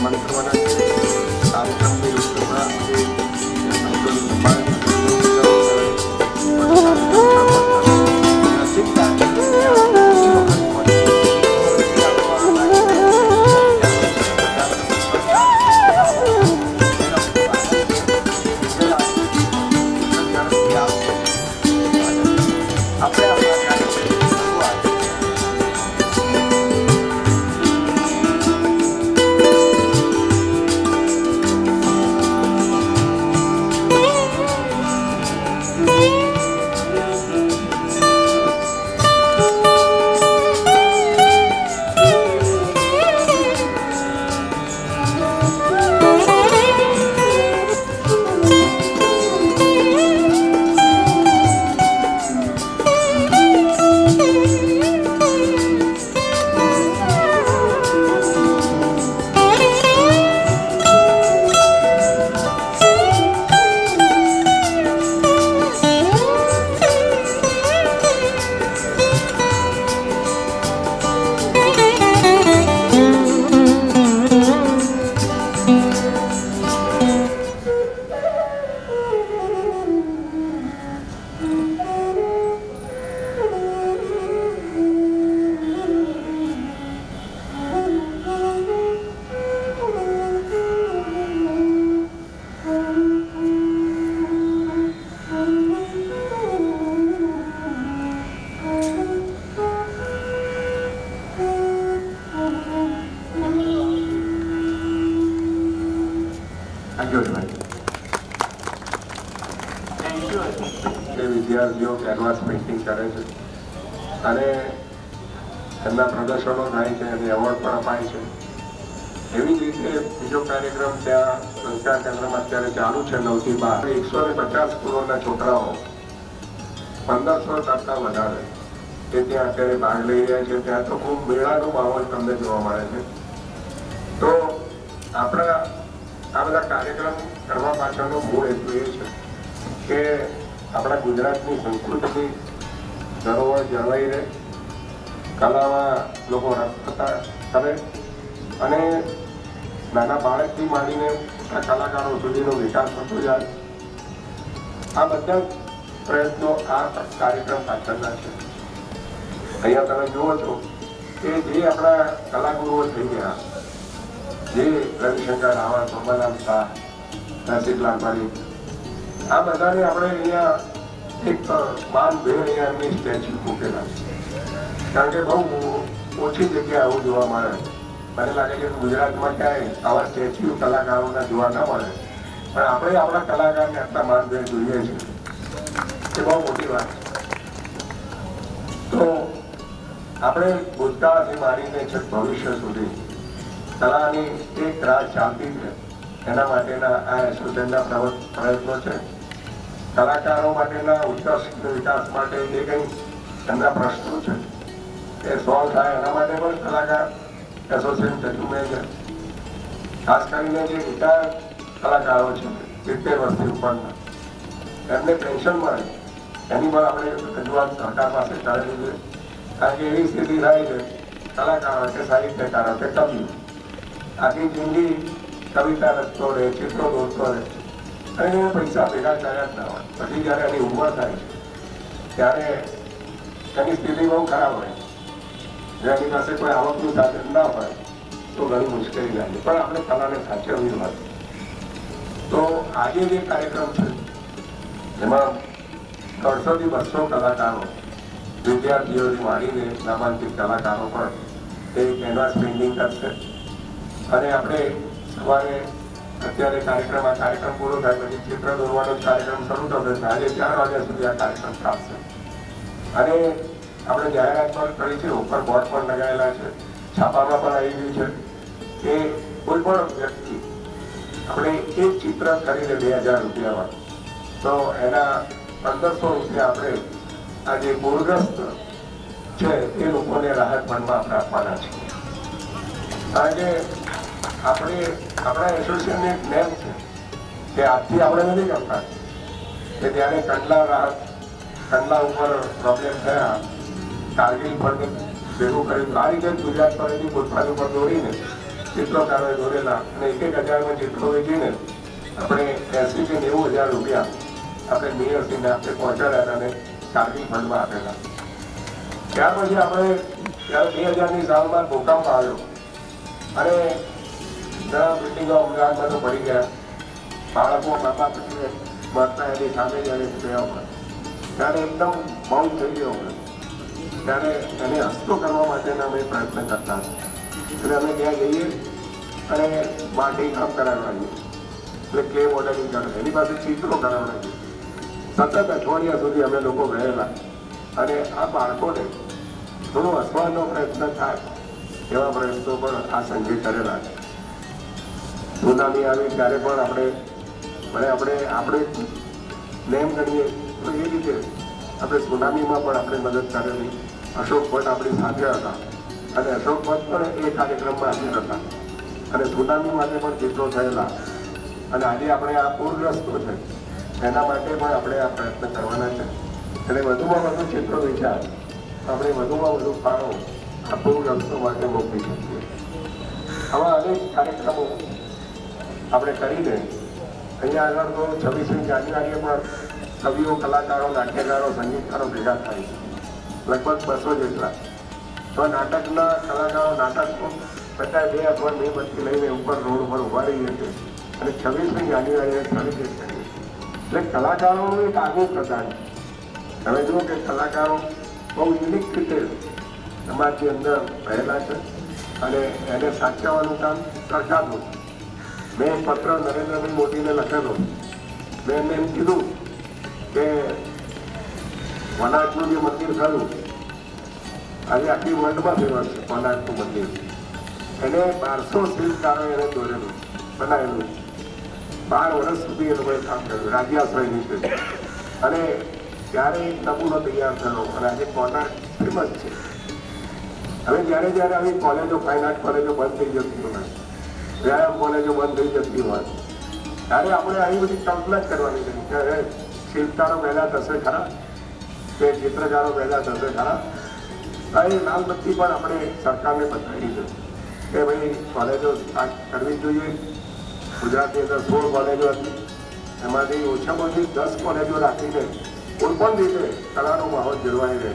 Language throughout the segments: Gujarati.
સન્માન કરવાના છે. કાર્યક્રમની રૂપરેખા વિદ્યાર્થીઓ કેનવાસ પેઇન્ટિંગ કરે છે અને એમના પ્રદર્શનો થાય છે અને એવોર્ડ પણ અપાય છે. એવી જ રીતે બીજો કાર્યક્રમ ત્યાં સંસ્કાર કેન્દ્રમાં અત્યારે ચાલુ છે 9 થી 12. 150 સ્કૂલોના છોકરાઓ 1500 કરતા વધારે કે ત્યાં અત્યારે ભાગ લઈ રહ્યા છે. ત્યાં તો ખૂબ મેળાનો માહોલ તમને જોવા મળે છે. તો આપણા આ બધા કાર્યક્રમ કરવા પાછળનો મૂળ હેતુ એ છે કે આપણા ગુજરાતની સંસ્કૃતિની ધરોહર જળવાઈ રહે, કલામાં લોકો રસ કરે અને નાના બાળકથી માંડીને કલાકારો સુધીનો વિકાસ થતો જાય. આ બધા પ્રયત્નો આ કાર્યક્રમ પાછળના છે. અહીંયા તમે જુઓ છો કે જે આપણા કલાગુરુઓ થઈ ગયા, જે રવિશંકર રાવળ, સોમનાથ શાહ, રસિક લાલવાણી, આ બધાને આપણે અહીંયા એક માન ભેર અહીંયા એમની સ્ટેચ્યુ મૂકેલા છે. કારણ કે બહુ ઓછી જગ્યા આવું જોવા મળે. મને લાગે છે કે ગુજરાતમાં ક્યાંય આવા સ્ટેચ્યુ કલાકારોના જોવા ના મળે, પણ આપણે આપણા કલાકારને આટલા માન ભેર જોઈએ છે એ બહુ મોટી વાત છે. તો આપણે ભૂતકાળથી મારીને છે ભવિષ્ય સુધી કલાની એક રાહ ચાલતી છે. એના માટેના આ એસોસિએશનના પ્રયત્નો છે. કલાકારો માટેના ઉત્કર્ષ વિકાસ માટે જે કંઈ એમના પ્રશ્નો છે એ સોલ્વ થાય એના માટે પણ કલાકાર એસોસિએશન ચચુમે છે. ખાસ કરીને જે રિટાયર્ડ કલાકારો છે 70 વર્ષથી ઉપરના, એમને પેન્શન મળે એની પણ આપણે રજૂઆત સરકાર પાસે કરેલી છે. કારણ કે એવી સ્થિતિ થાય છે કલાકારો કે સાહિત્યકારો કે કવિ આખી જિંદગી કવિતા રચતો રહે, ચિત્રો દોરતો રહે અને પૈસા ભેગા કર્યા જ ના હોય. પછી જ્યારે એની ઉંમર થાય છે ત્યારે એની સ્થિતિ બહુ ખરાબ હોય. જેની પાસે કોઈ આવકનું સાધન ના હોય તો ઘણી મુશ્કેલી લાગે. પણ આપણે કલાને સાચવવી હોય. તો આજે જે કાર્યક્રમ છે એમાં 300 થી 200 કલાકારો, વિદ્યાર્થીઓથી માંડીને નામાંકિત કલાકારો પણ એ કેનવાસ પેઇન્ટિંગ કરશે. અને આપણે સવારે અત્યારે કાર્યક્રમ પૂરો થાય પછી ચિત્ર દોરવાનો કાર્યક્રમ શરૂ થશે. આજે 4 વાગ્યા સુધી આ કાર્યક્રમ ચાલશે. અને આપણે જાહેરાત પણ કરી છે, ઉપર બોર્ડ પણ લગાવેલા છે, છાપામાં પણ આવી ગયું છે કે કોઈ પણ વ્યક્તિ આપણે એક ચિત્ર કરીને 2000 રૂપિયામાં, તો એના 1500 રૂપિયા આપણે આ જે પૂરગ્રસ્ત છે એ લોકોને રાહત ફંડમાં આપણે આપવાના છે. કારણ કે આપણે આપણા એસોસિએશનની એક નેમ છે કે આજથી આપણે નથી કરતા કે ત્યારે કંડલા ઉપર પ્રોબ્લેમ થયા, કારગિલ ફંડ ભેગું કર્યું. આ રીતે ગુજરાત ફરીથી પોતાની ઉપર દોડીને ચિત્રકારોએ દોરેલા અને 1,000 ચિત્રો વેચીને આપણે 80,000 કે 90,000 રૂપિયા આપણે મેયરશ્રીને આપણે પહોંચાડ્યા અને કારગિલ ફંડમાં આપેલા. ત્યાર પછી આપણે ત્યારે 2000ની સાલમાં ભૂકંપ આવ્યો અને ઘણા બિલ્ડિંગો અમદાવાદમાં તો પડી ગયા. બાળકો મા બાપ મરતા એની સામે જયારે ગયા ત્યારે એકદમ મૌન થઈ ગયો. ત્યારે એને હસ્તો કરવા માટેના અમે પ્રયત્ન કરતા એટલે અમે ત્યાં જઈએ અને માટી કામ કરાવડાવીએ એટલે ક્લે મોડેલિંગ કરે એની પાસે ચિત્રો કરાવડાવીએ. સતત અઠવાડિયા સુધી અમે લોકો ગયેલા અને આ બાળકોને થોડો હસવાનો પ્રયત્ન થાય એવા પ્રયત્નો પણ આ સંઘે કરેલા છે. સુનામી આવી ત્યારે પણ આપણે નેમ ગણીએ તો એ રીતે આપણે સુનામીમાં પણ આપણે મદદ કરેલી. અશોક ભટ્ટ આપણી સાથે હતા અને અશોક ભટ્ટ પણ એ કાર્યક્રમમાં હાજર હતા અને સુનામી માટે પણ ચિત્રો થયેલા. અને આજે આપણે આ પૂરગ્રસ્તો છે એના માટે પણ આપણે આ પ્રયત્ન કરવાના છે. એટલે વધુમાં વધુ ચિત્રો વેચ્યા આપણે વધુમાં વધુ ફાળો આ પૂરગ્રસ્તો માટે મોકલી શકીએ. આવા અનેક કાર્યક્રમો આપણે કરીને અહીંયા આગળ તો 26મી જાન્યુઆરીએ પણ કવિઓ, કલાકારો, નાટ્યકારો, સંગીતકારો ભેગા થાય છે. લગભગ 200 જેટલા. તો નાટકના કલાકારો નાટકો બધા 2 અથવા 2 બત્તી લઈને ઉપર રોડ ઉપર ઉભા રહીએ છીએ અને 26મી જાન્યુઆરીએ સેલિબ્રેટ કરીએ. એટલે કલાકારોનું એક આગવું પ્રદાન. હવે જુઓ કે કલાકારો બહુ યુનિક રીતે સમાજની અંદર રહેલા છે અને એને સાચવવાનું કામ સરકારનું. મેં એક પત્ર નરેન્દ્રભાઈ મોદીને લખેલો. મેં એમને એમ કીધું કે વનાટનું જે મંદિર થયું આજે આખી વર્લ્ડમાં ફેમસ છે. વનાટનું મંદિર એને 1200 શિલ્પકારો એને દોરેલું બનાવેલું. 12 વર્ષ સુધી એ લોકોએ કામ કર્યું રાજ્યાશ્રયની છે અને ત્યારે એક નમૂનો તૈયાર થયો અને આજે કોનાર્ક ફેમસ છે. હવે જ્યારે જ્યારે આવી કોલેજો, ફાઇન આર્ટ કોલેજો બંધ થઈ જતી હોય, વ્યાયામ કોલેજો બંધ થઈ જતી હોય ત્યારે આપણે આવી બધી કલ્પના જ કરવાની છે કે શિલ્પકારો પહેલાં થશે ખરા, કે ચિત્રકારો પહેલાં થશે ખરા. એ લાલ બત્તી પણ આપણે સરકારને બતાવી છે કે ભાઈ કોલેજો સ્ટાર્ટ કરવી જોઈએ. ગુજરાતની અંદર 16 કોલેજો હતી, એમાંથી ઓછામાં ઓછી 10 કોલેજો રાખીને કોઈ પણ રીતે કલાનો માહોલ જળવાઈ રહે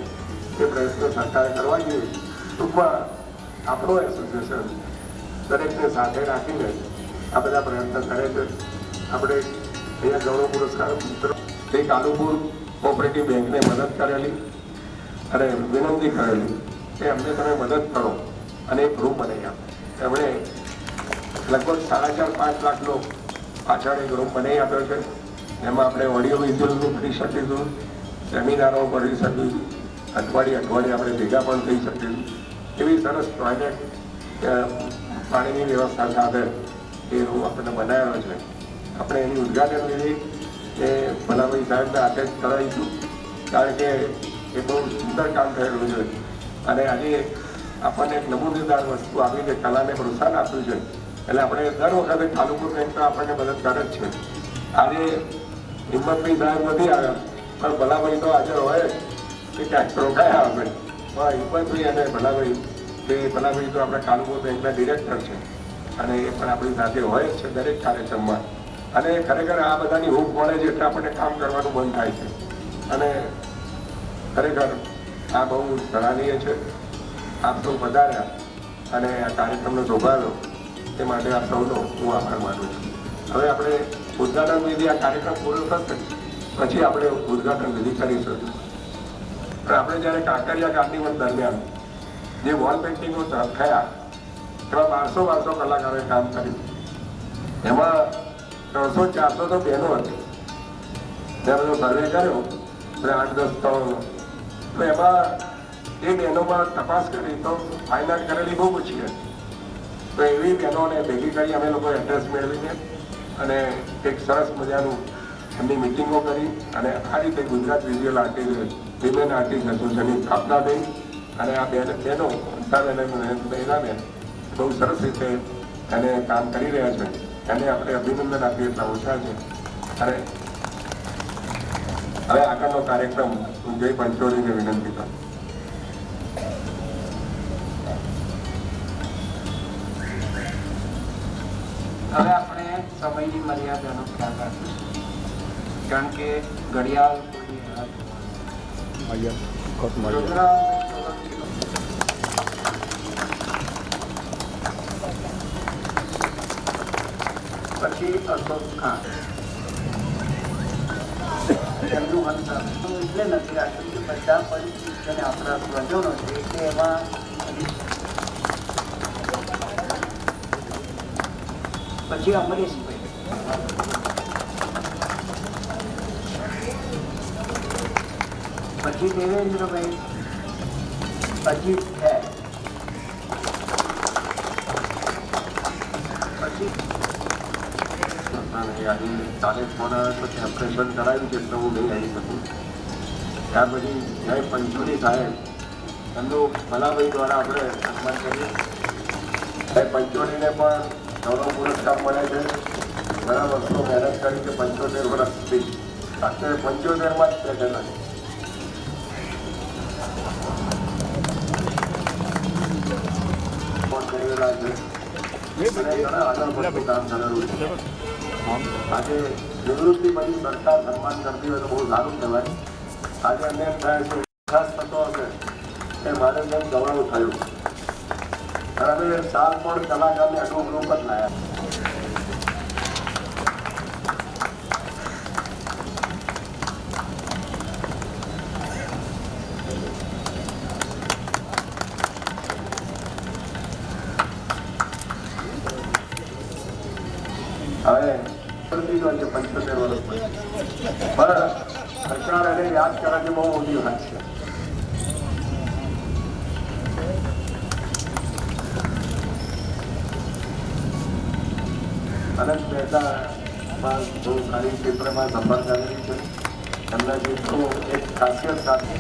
એ પ્રયત્નો સરકારે કરવા જોઈએ. ટૂંકમાં આપણો એસોસિએશન દરેકને સાથે રાખીને આ બધા પ્રયત્ન કરે છે. આપણે અહીંયા ગૌરવ પુરસ્કાર મિત્રો એક આલુપુર કોઓપરેટિવ બેંકને મદદ કરેલી અને વિનંતી કરેલી કે અમને તમે મદદ કરો અને એક રૂમ બનાવી આપો. એમણે લગભગ 4.5-5 લાખનો પાછળ એક રૂમ બનાવી આપ્યો છે. એમાં આપણે ઓડિયો વિઝ્યુઅલનું કરી શકીશું, સેમિનારો કરી શકીશું, અઠવાડિયે આપણે ભેગા પણ થઈ શકીશું. એવી સરસ ટોયલેટ પાણીની વ્યવસ્થા સાથે એ રૂમ આપણને બનાવેલો છે. આપણે એની ઉદ્ઘાટન વિધિ એ ભલાભાઈ સાહેબને હાથે જ કરાવીશું કારણ કે એ બહુ સુંદર કામ થયેલું છે અને આજે આપણને એક નમૂનેદાર વસ્તુ આપી છે, કલાને પ્રોત્સાહન આપ્યું છે. એટલે આપણે દર વખતે તાલુકો બેંક આપણને મદદ કરે જ છે. આજે હિંમતભાઈ સાહેબ નથી આવ્યા પણ ભલાભાઈ તો હાજર હોય કે ક્યાંક રોકાયા આપણે. હિંમતભાઈ અને ભલાભાઈ તો આપણા તાલુકો બેંકના ડિરેક્ટર છે અને એ પણ આપણી સાથે હોય જ છે દરેક કાર્યક્રમમાં. અને ખરેખર આ બધાની હૂંફ મળે છે એટલે આપણને કામ કરવાનું બંધ થાય છે અને ખરેખર આ બહુ સરાહનીય છે. આપ સૌ વધાર્યા અને આ કાર્યક્રમનો શોભાવ્યો તે માટે આ સૌનો હું આભાર માનું છું. હવે આપણે ઉદ્ઘાટન વિધિ આ કાર્યક્રમ પૂરો થશે પછી આપણે ઉદ્ઘાટન વિધિ કરીશું. પણ આપણે જ્યારે કાંકરિયા કાર્નિવલ દરમિયાન જે વોલ પેઇન્ટિંગો થયા એમાં 1200 કલાકારોએ કામ કર્યું. એમાં 300-400 તો બહેનો હતી. મેં બધો સર્વે કર્યો આપણે 8-10 સ્થળોનો. તો એમાં એ બહેનોમાં તપાસ કરી તો ફાઇન આર્ટ કરેલી બહુ ઓછી હતી. તો એવી બહેનોને ભેગી કરી અમે લોકો એડ્રેસ મેળવીને અને એક સરસ મજાનું એમની મિટિંગો કરી અને આ રીતે Gujarat visual artist women artist એસોસિએશનની સ્થાપના થઈ અને આ બહેનો મહિલાને બહુ સરસ રીતે એને કામ કરી રહ્યા છે. એને આપણે અભિનંદન આપીએ એટલા ઓછા છે. અને હવે આગળનો કાર્યક્રમ હું જય પંચોલીને વિનંતી કરું. હવે આપણે સમયની મર્યાદાનો ખ્યાલ રાખીશું, કારણ કે ઘડિયાળ પછી અશોક ખાન એમનું અંતર એટલે નથી રાખ્યું કે બધા પરિસ્થિતિ આપણા સ્વજનો છે એટલે એમાં પછી અમરીશભાઈ, પછી દેવેન્દ્રભાઈ, અજીત છે, પછી કાલે ફોન આવે પછી ઓપરેશન કરાવ્યું છે એટલે હું નહીં આવી શકું. ત્યાર પછી જય પંચોલી સાહેબ એમનું ભલાભાઈ દ્વારા આપણે સન્માન કરીએ. જય પંચોલીને પણ ગૌરવ પુરસ્કાર મળે છે. ઘણા વર્ષો મહેનત કરી છે, 75 વર્ષથી અત્યારે 75માં જ બેઠેલા છે. ઘણા આગળ પડતું કામ કરેલું છે. આજે નિવૃત્તિ પછી સરકાર સન્માન કરતી હોય તો બહુ સારું કહેવાય. આજે અમને એમ થાય છે વિકાસ થતો હશે એ મારે જેમ ગૌરવ થયું. અને અમે સાલ પણ કલાકારને અનુભવ જ લાયા. હવે 75 વર્ષ પણ સરકાર એને યાદ કરે છે, બહુ મોટી વાત છે. અનંત મહેતા બહુ સારી ક્ષેત્રમાં સંભાળ કરેલી છે. એમના ચિત્રો એક ખાસિયત સાથે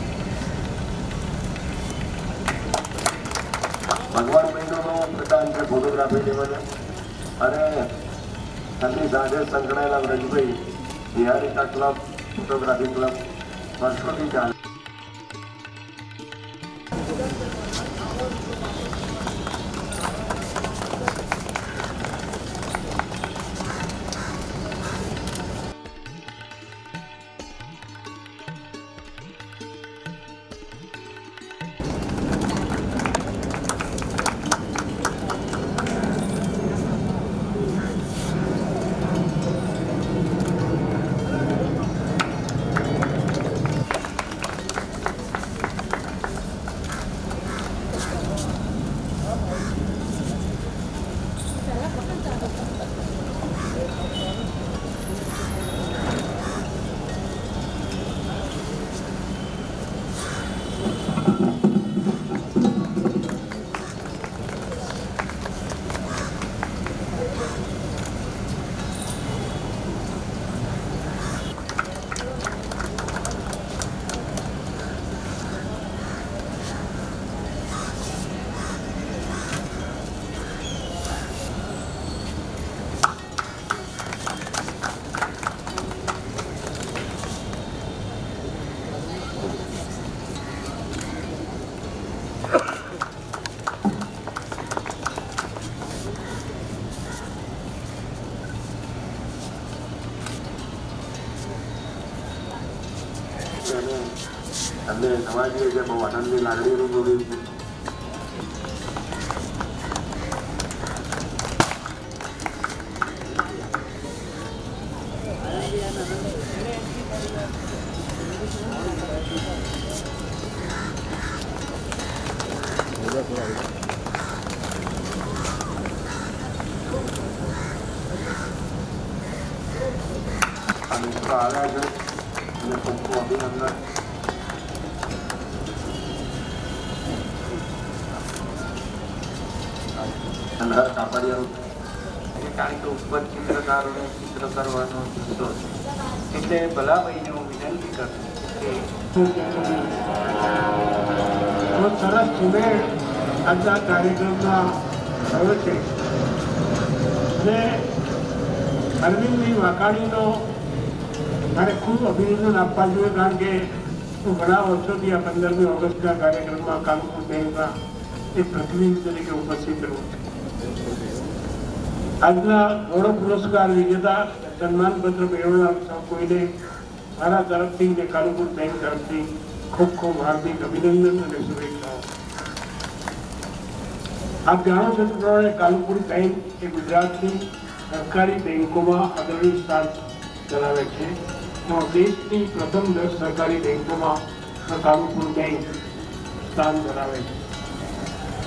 ભગવાન મહિનાનો પ્રધાન છે ફોટોગ્રાફી લેવલે. અને એમની સાથે સંકળાયેલા વ્રજભાઈ બિહારિકા ક્લબ, ફોટોગ્રાફી ક્લબ વર્ષોથી ચાલે. એમને સમાજે છે બહુ આનંદની લાગણી અનુભવી છે. આ મિત્રો આવ્યા છે અને ખૂબ ખૂબ અભિનંદન. કારણ કે ઉપર ચિત્રકારોને ચિત્ર કરવાનો જુસ્સો છે એટલે ભલાભાઈને હું વિનંતી કરું કે સરસ સુમેળ આજના કાર્યક્રમમાં થયો છે. અને અરવિંદની વાકાણીનો મારે ખૂબ અભિનંદન આપવા જોઈએ, કારણ કે હું ઘણા વર્ષોથી આ 15મી ઓગસ્ટના કાર્યક્રમમાં કાનપુર બેંકમાં એક પ્રતિનિધિ તરીકે ઉપસ્થિત રહ્યો છું. આજના ગૌરવ પુરસ્કાર વિજેતા સન્માનપત્ર મેળવનાર સૌ કોઈને મારા તરફથી ને કાલુપુર બેંક તરફથી ખૂબ ખૂબ હાર્દિક અભિનંદન અને શુભેચ્છાઓ. આપ જાણો છો તે પ્રમાણે કાલુપુર બેંક એ ગુજરાતની સરકારી બેંકોમાં અગ્રણી સ્થાન ધરાવે છે. તો દેશની પ્રથમ 10 સરકારી બેંકોમાં કાલુપુર બેંક સ્થાન ધરાવે છે.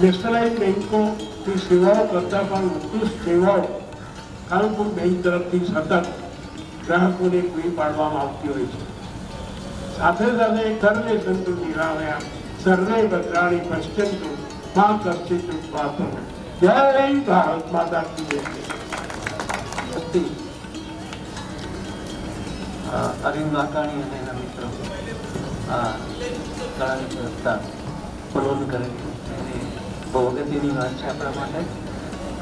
નેશનલાઇઝ બેંકોની સેવાઓ કરતાં પણ ઉત્કૃષ્ટ સેવાઓ કાલુપુર બેંક તરફથી સતત ગ્રાહકોને પૂરી પાડવામાં આવતી હોય છે. સાથે સાથે સર્વે સંતુ નિરામયા સર્વે ભદ્રાણી પશ્યંતુ મા કશ્ચિત પાત્ર. જય ભારત માતા કી જય. અરવિંદ વાકાણી અને એના મિત્રો આ કળાની સંસ્થા ફોલોન કરે છે. બહુ અગત્યની વાત છે આપણા માટે.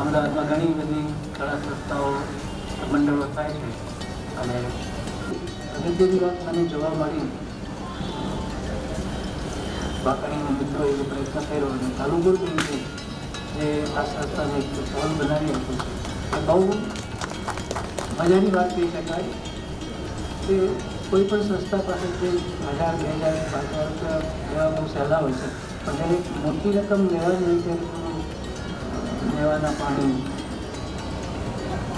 અમદાવાદમાં ઘણી બધી કળા સંસ્થાઓ મંડળો થાય છે અને અગત્યની વાત મને જોવા મળી. વાકાણીના મિત્રો એવો પ્રયત્ન કર્યો અને કાલુપુર બેંકે જે આ સંસ્થાને એક સવાલ બનાવી હતું એ બહુ મજાની વાત કહી શકાય કે કોઈ પણ સંસ્થા પાસે જે 1000, 2000, 5000 રૂપિયા લેવા બહુ સહેલા હોય છે, પણ જ્યારે મોટી રકમ લેવા જ નહીં ત્યારે લેવાના પાણી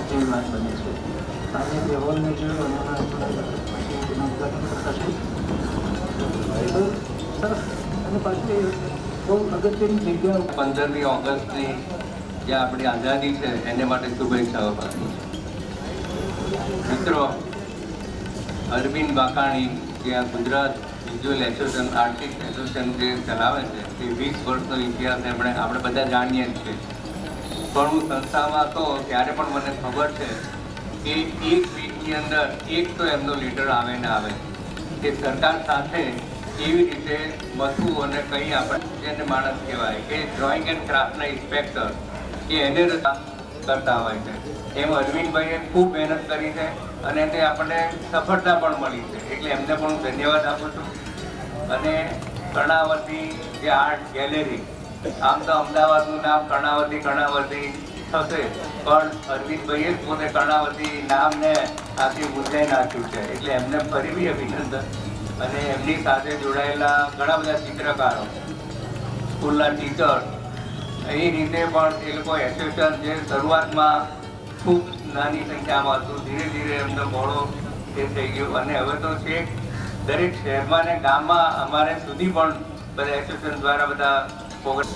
જેવી વાત બને છે. આજે જે હોલ મેં જોયો અને પછી તેનું ઉદઘાટન કરતા છે બહુ સરસ અને પાછું બહુ અગત્યની જગ્યા. 15મી ઓગસ્ટની જે આપણી આઝાદી છે એને માટે શુભેચ્છાઓ પાઠવું છું. મિત્રો, અરવિંદ વાકાણી જે આ Gujarat visual association artist association જે ચલાવે છે એ 20 વર્ષનો ઇતિહાસ આપણે બધા જાણીએ જ છીએ. પણ હું સંસ્થામાં હતો ત્યારે પણ મને ખબર છે કે એક વીકની અંદર એક તો એમનો લીડર આવે ને આવે કે સરકાર સાથે કેવી રીતે મથવું અને કંઈ આપણે જેને માણસ કહેવાય કે ડ્રોઈંગ એન્ડ ક્રાફ્ટના ઇન્સ્પેક્ટર કે એને કરતા હોય છે. એમ અરવિંદભાઈએ ખૂબ મહેનત કરી છે અને તે આપણને સફળતા પણ મળી છે. એટલે એમને પણ હું ધન્યવાદ આપું છું. અને કર્ણાવતી જે આર્ટ ગેલેરી, આમ તો અમદાવાદનું નામ કર્ણાવતી થશે, પણ અરવિંદભાઈએ જ પોતે કર્ણાવતી નામને આખી મૂંઝાઈ નાખ્યું છે. એટલે એમને ફરી બી અભિનંદન. અને એમની સાથે જોડાયેલા ઘણા બધા ચિત્રકારો, સ્કૂલના ટીચર, એ રીતે પણ એ લોકો એસોસિએશન જે શરૂઆતમાં ખૂબ નાની સંખ્યામાં હતું, ધીરે ધીરે એમનો મોડો એ થઈ ગયો અને હવે તો છે દરેક શહેરમાં ને ગામમાં અમારે સુધી પણ બધા એસોસિએશન દ્વારા બધા પ્રોગ્રામ.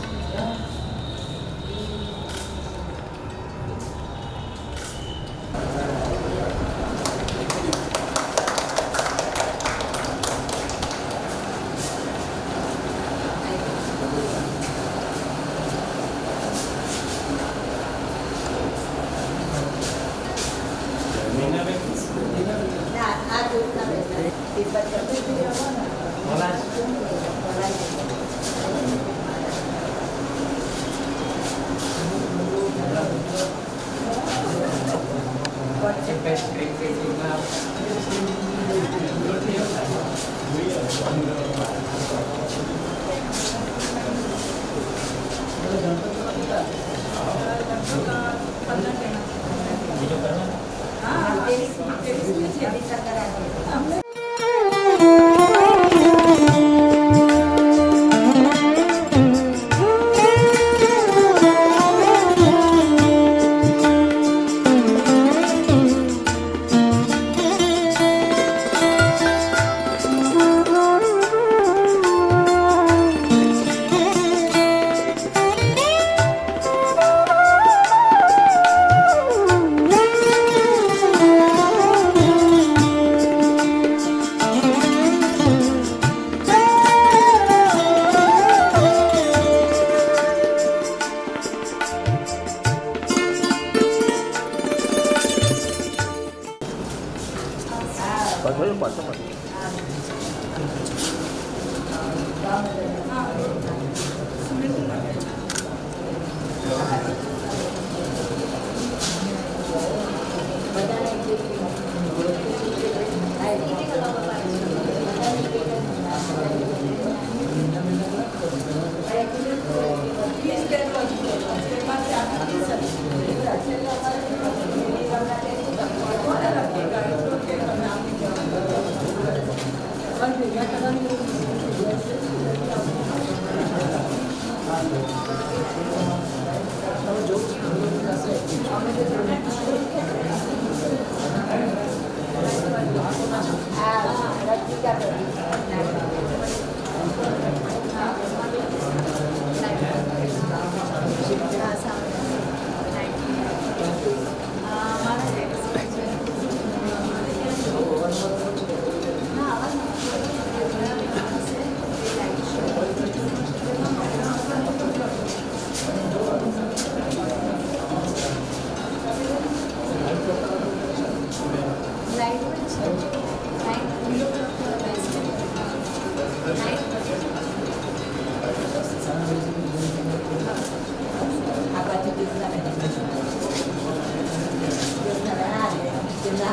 Gracias.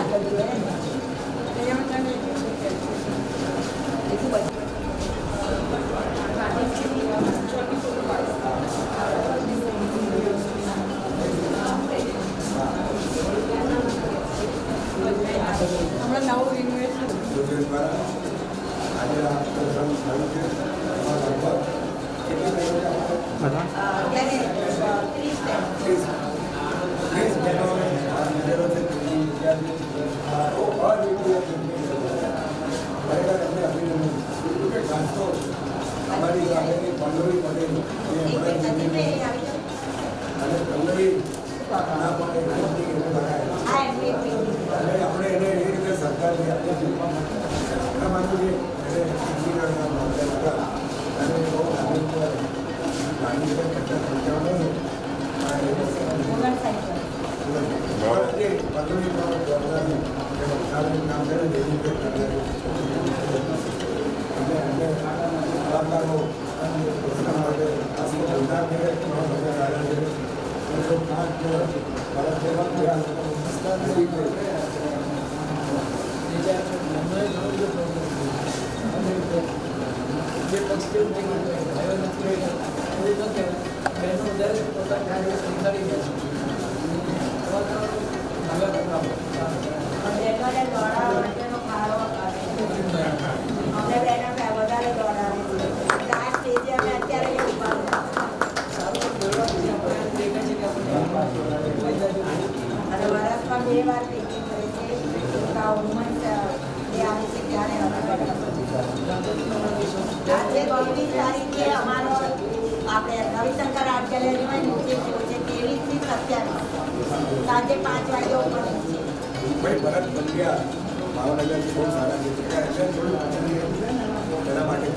આગળ જોઈએ ને હમણાં નવું રિનોવેશન આપણે એને એ રીતે સરકારની આપણી માનું છે અને બહુ ગાડી કરતા પંચાવન કામ કરે કલાકારો જે પક્ષી થયો નથી એવું ન કહેવાય બહેનો દરેક પોતાના કાર્ય સંભાળી ગયા અને વર્ષમાં 2 વાર પેકિંગ કરે છે વુમન્સ ડે આવે છે ત્યારે આજે 22 તારીખે અમારો આપણે રવિશંકર આર્ટ ગેલેરીમાં નૃત્ય શો છે 23 થી 27 સાંજે 5 વાગે ઓપનિંગ છે. ભાઈ ભરત બંધિયા ભાવનગરથી બહુ સારા ગીત છે એટલે થોડું એના માટે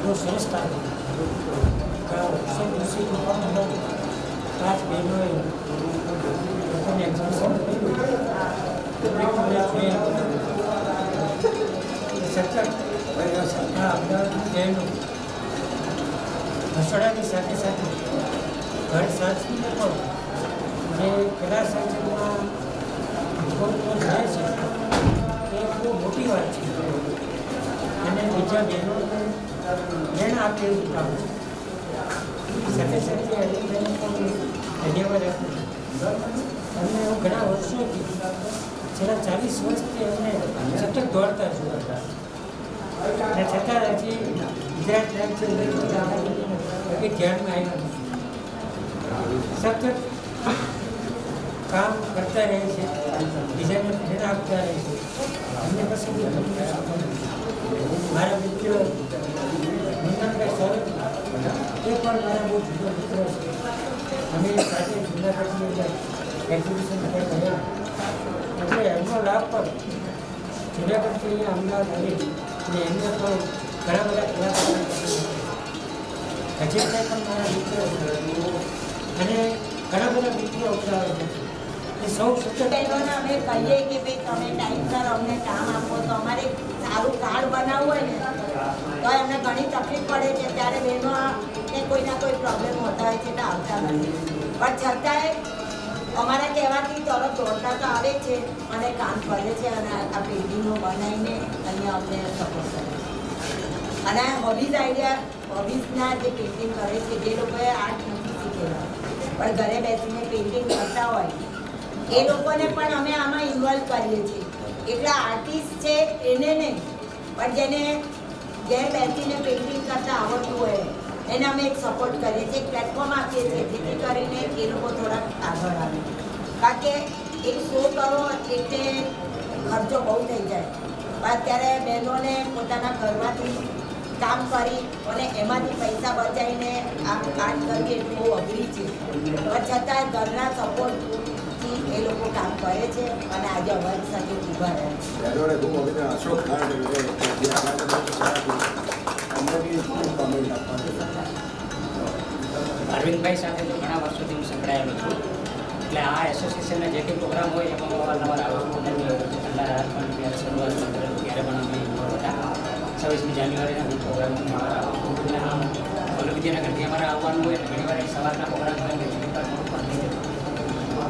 બહુ સરસ કામ પાંચ બહેનોએ લોકોને એક્ઝિબિશન બહેનો રસોડાની સાથે સાથે ઘર સાંસ્કૃતિક પણ જે કલા સર્જનમાં જાય છે એ બહુ મોટી વાત છે અને બીજા બહેનોને પ્રેરણા આપે એવું કામ છે. સાથે સાથે અનિલબહેનો પણ ધન્યવાદ આપું છું. અને હું ઘણા વર્ષોથી છેલ્લા 40 વર્ષથી એમને સતત દોડતા છું અને છતાં હજી ગુજરાત રાજ્ય એ ધ્યાનમાં આવ્યા નથી. સતત કામ કરતા રહે છે, બીજાને પ્રેરણા આપતા રહે છે. અમને પસંદ મારા મિત્રો મુન્નાભાઈ સોલંકી એ પણ મારા બહુ જુદો મિત્રો છે. અમે સાથે જુનાગઢની એક્ઝિબિશન ગયા એટલે એમનો લાભ પણ જુનાગઢથી અહીંયા અમદાવાદ આવી અને એમને પણ ઘણા બધા કલાકારો અજયભાઈ પણ મારા મિત્રો અને ઘણા બધા મિત્રો ઉતારે છે. એ સૌ બહેનોને અમે કહીએ કે ભાઈ તમે ટાઈમસર અમને કામ આપો તો અમારે સારું કાર્ડ બનાવવું હોય ને તો એમને ઘણી તકલીફ પડે છે ત્યારે બહેનોને કોઈના કોઈ પ્રોબ્લેમ હોતા હોય છે તો આવતા નથી પણ છતાંય અમારા કહેવાથી તરત દોડતા તો આવે છે અને કામ કરે છે અને આ પેઢીનો બનાવીને અહીંયા અમને સપોર્ટ કરે છે. અને હોબીઝના જે પેઇન્ટિંગ કરે છે જે લોકોએ આર્ટ નથી શીખેલા પણ ઘરે બેસીને પેઇન્ટિંગ કરતા હોય એ લોકોને પણ અમે આમાં ઇન્વોલ્વ કરીએ છીએ. એટલે આર્ટિસ્ટ છે એને નહીં પણ જેને ઘેર બેસીને પેઇન્ટિંગ કરતા આવડતું હોય એને અમે એક સપોર્ટ કરીએ છીએ, એક પ્લેટફોર્મ આપીએ છીએ જેથી કરીને એ લોકો થોડાક આગળ આવે. કારણ કે એક શો કરો એટલે ખર્ચો બહુ થઈ જાય પણ અત્યારે બહેનોને પોતાના ઘરમાંથી કામ કરી અને એમાંથી પૈસા બચાવીને આ આર્ટ કરવી એ બહુ અઘરી છે પણ છતાં ઘરના સપોર્ટથી એ લોકો કામ કરે છે અને આજે અમારી સાથે ઊભા રહે છે. અશોક અરવિંદભાઈ સાથે તો ઘણા વર્ષોથી હું સંકળાયેલો છું એટલે આ એસોસિએશનના જે કંઈ પ્રોગ્રામ હોય એમાં અવારનવાર આવું ત્યારે શરૂઆત ત્યારે પણ અમે હતા. 26મી જાન્યુઆરીના પ્રોગ્રામની અમારા અને આમ વિદ્યાનગરથી અમારે આવવાનું હોય ઘણી વાર સવારના પ્રોગ્રામ હોય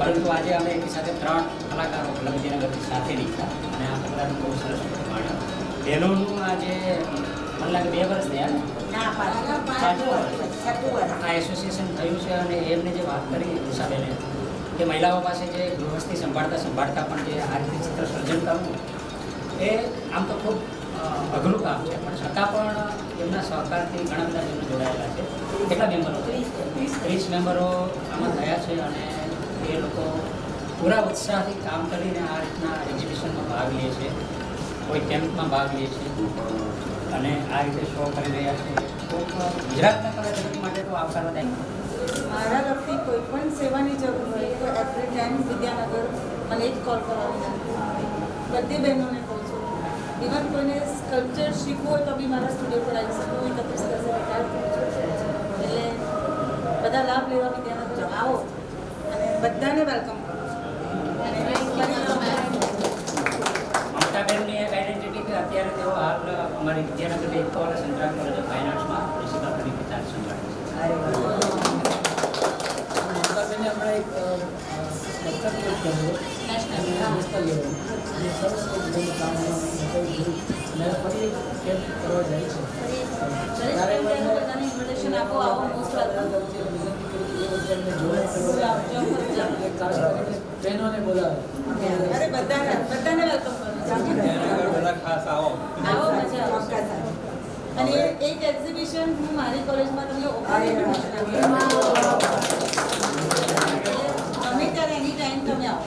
પરંતુ આજે અમે એની સાથે 3 કલાકારો વિદ્યાનગરથી સાથે નીકળ્યા અને આ પ્રોગ્રામ બહુ સરસ માણ્યો. બહેનોનું આજે મને લાગે 2 વર્ષ થયા ના છઠ્ઠું વર્ષ આ એસોસિએશન થયું છે અને એમને જે વાત કરી ઉષાબેને કે મહિલાઓ પાસે જે ગૃહસ્થી સંભાળતા પણ જે આ રીતે ચિત્ર સર્જન કરવું એ આમ તો ખૂબ અઘરું કામ છે, પણ છતાં પણ એમના સહકારથી ઘણા બધા બહેનો જોડાયેલા છે. કેટલા મેમ્બરો? 30 મેમ્બરો આમાં થયા છે અને એ લોકો પૂરા ઉત્સાહથી કામ કરીને આ રીતના એક્ઝિબિશનમાં ભાગ લે છે, કોઈ કેમ્પમાં ભાગ લે છે અને આ રીતે શો કરી રહ્યા છે. તો ગુજરાતના કલા જગત માટે તો આવકારદાયક. મારા તરફથી કોઈ પણ સેવાની જરૂર હોય તો એવરી ટાઈમ વિદ્યાનગર મને એક કોલ કરવાની બધી બહેનોને કહું છું. ઇવન કોઈને સ્કલ્પચર શીખવું હોય તો બી મારા સ્ટુડિયો પર આવી શકું. 31 રિટાયર કરું છું એટલે બધા લાભ લેવા વિદ્યાનગર આવો અને બધાને વેલકમ કરું છું. અને મમતાબેનની એક આઈડેન્ટિટી કે અત્યારે તેઓ હાલ અમારી વિદ્યાનગર એકવાલા સંગ્રામ કોલેજ ઓફ ફાઇન આર્ટ્સમાં પ્રિન્સિપાલ તરીકે ચાર્જ સંભાળે છે. મમતાબેને હમણાં એક સ્ટ્રક્ચર કર્યો નેશનલ લેવલ જે સરસ બધું કામ અને ફરી એક કેમ્પ કરવા જાય છે. ત્યારે બધાને ઇન્વિટેશન આપો, આવો મોસ્ટ વેલકમ. બહેનોને બોલાવે અરે બધાને વેલકમ કરું આવો મજા આવશે. અને એક એક્ઝિબિશન હું મારી કોલેજમાં તમને ઓપન ઇન્વિટેશન તમે ત્યારે એની ટાઈમ તમે આવો.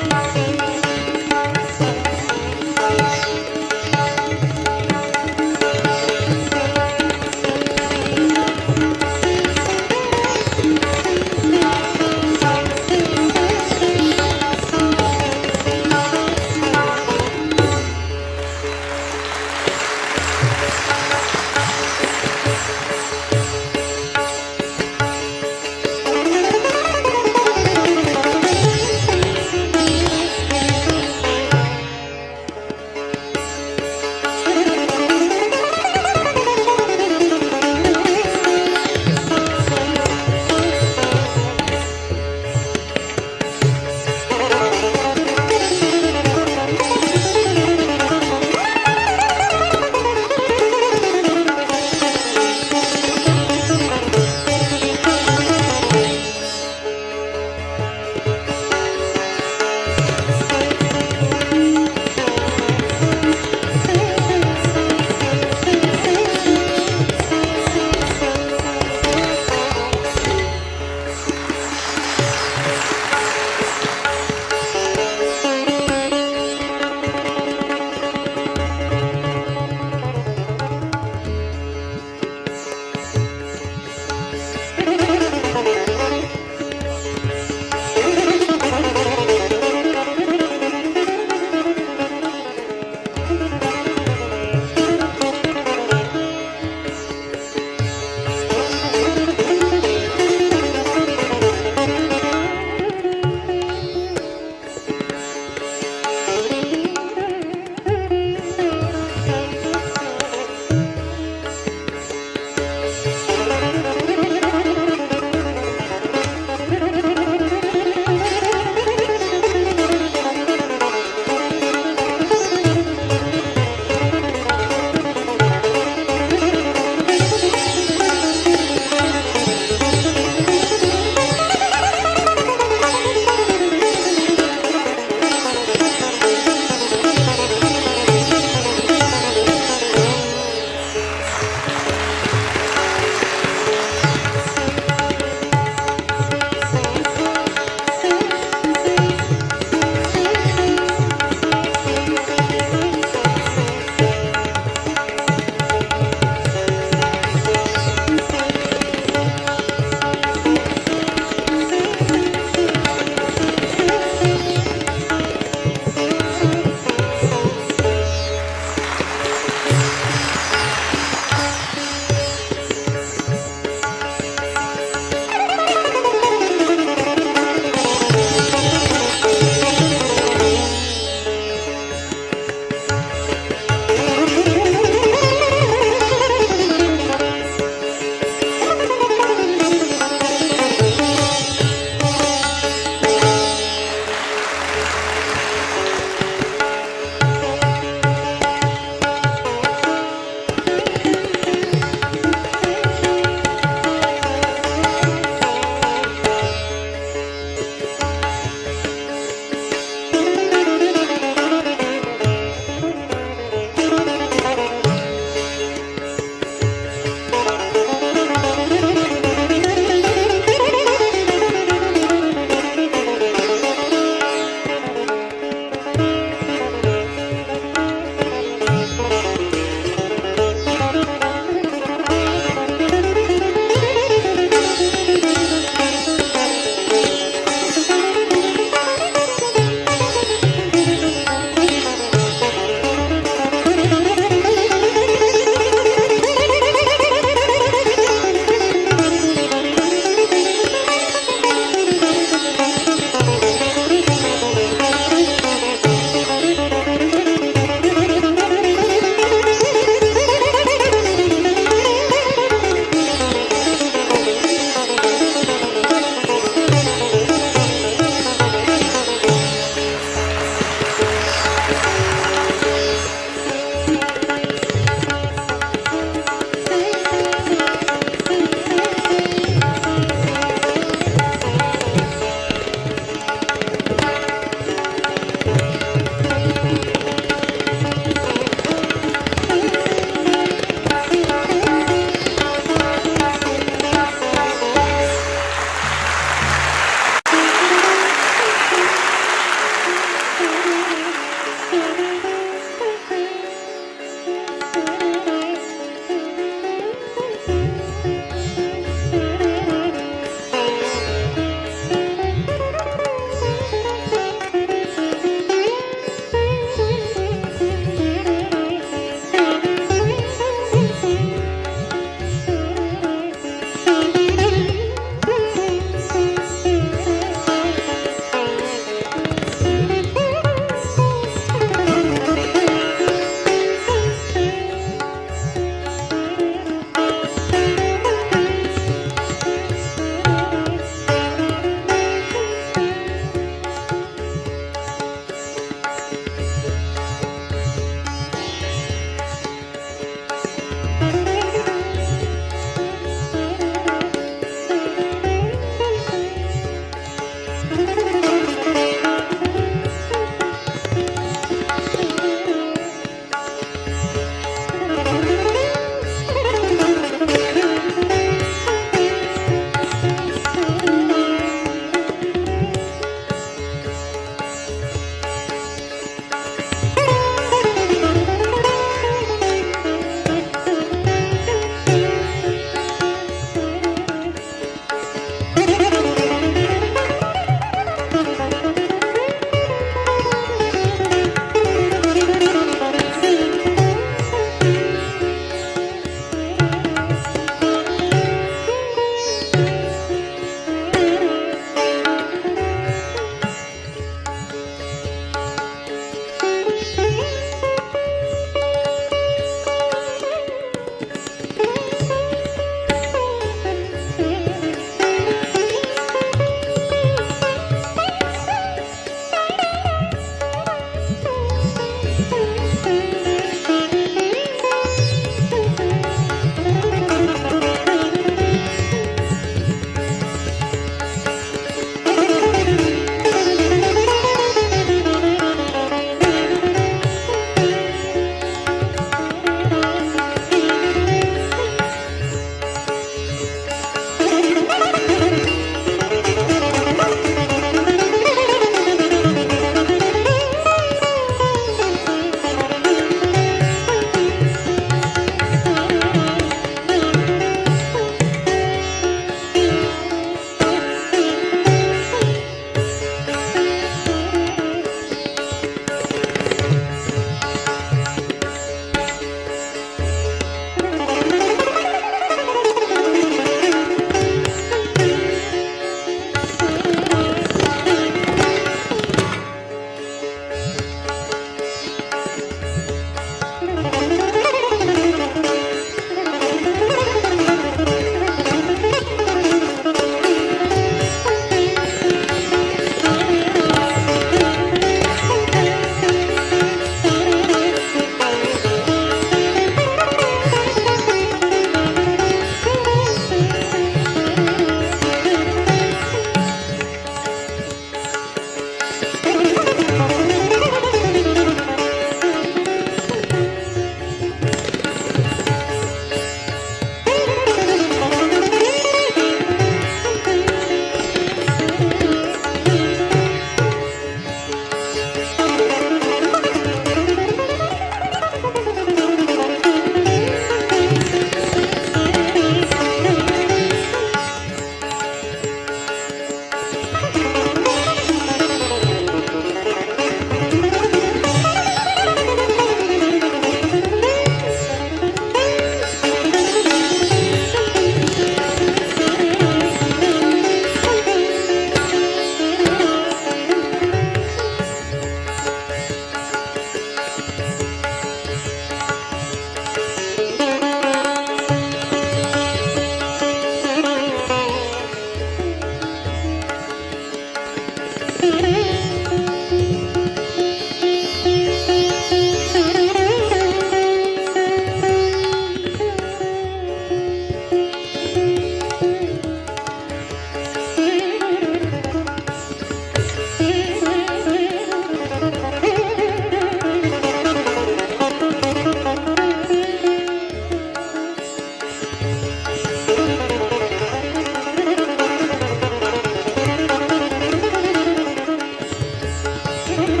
Thank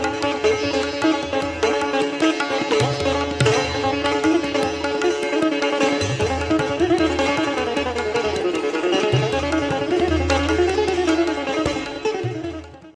you.